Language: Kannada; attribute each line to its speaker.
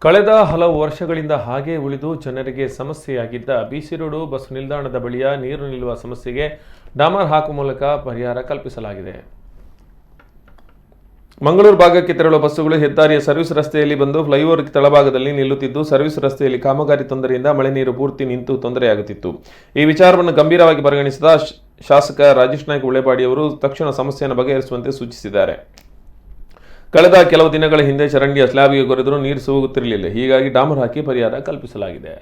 Speaker 1: ಕಳೆದ ಹಲವು ವರ್ಷಗಳಿಂದ ಹಾಗೇ ಉಳಿದು ಜನರಿಗೆ ಸಮಸ್ಯೆಯಾಗಿದ್ದ ಬಿಸಿ ರೋಡು ಬಸ್ ನಿಲ್ದಾಣದ ಬಳಿಯ ನೀರು ನಿಲ್ಲುವ ಸಮಸ್ಯೆಗೆ ಡಾಮರ್ ಹಾಕುವ ಮೂಲಕ ಪರಿಹಾರ ಕಲ್ಪಿಸಲಾಗಿದೆ. ಮಂಗಳೂರು ಭಾಗಕ್ಕೆ ತೆರಳುವ ಬಸ್ಸುಗಳು ಹೆದ್ದಾರಿಯ ಸರ್ವಿಸ್ ರಸ್ತೆಯಲ್ಲಿ ಬಂದು ಫ್ಲೈಓವರ್ ತಳಭಾಗದಲ್ಲಿ ನಿಲ್ಲುತ್ತಿದ್ದು, ಸರ್ವಿಸ್ ರಸ್ತೆಯಲ್ಲಿ ಕಾಮಗಾರಿ ತೊಂದರೆಯಿಂದ ಮಳೆ ನೀರು ಪೂರ್ತಿ ನಿಂತು ತೊಂದರೆಯಾಗುತ್ತಿತ್ತು. ಈ ವಿಚಾರವನ್ನು ಗಂಭೀರವಾಗಿ ಪರಿಗಣಿಸಿದ ಶಾಸಕ ರಾಜೇಶ್ ನಾಯ್ಕ ಉಳೆಪಾಡಿಯವರು ತಕ್ಷಣ ಸಮಸ್ಯೆಯನ್ನು ಬಗೆಹರಿಸುವಂತೆ ಸೂಚಿಸಿದ್ದಾರೆ. ಕಳೆದ ಕೆಲವು ದಿನಗಳ ಹಿಂದೆ ಚರಂಡಿಯ ಸ್ಲ್ಯಾಬ್ಗೆ ಕೊರೆದರೂ ನೀರು ಹೋಗುತ್ತಿರಲಿಲ್ಲ. ಹೀಗಾಗಿ ಡಾಮರ್ ಹಾಕಿ ಪರಿಹಾರ ಕಲ್ಪಿಸಲಾಗಿದೆ.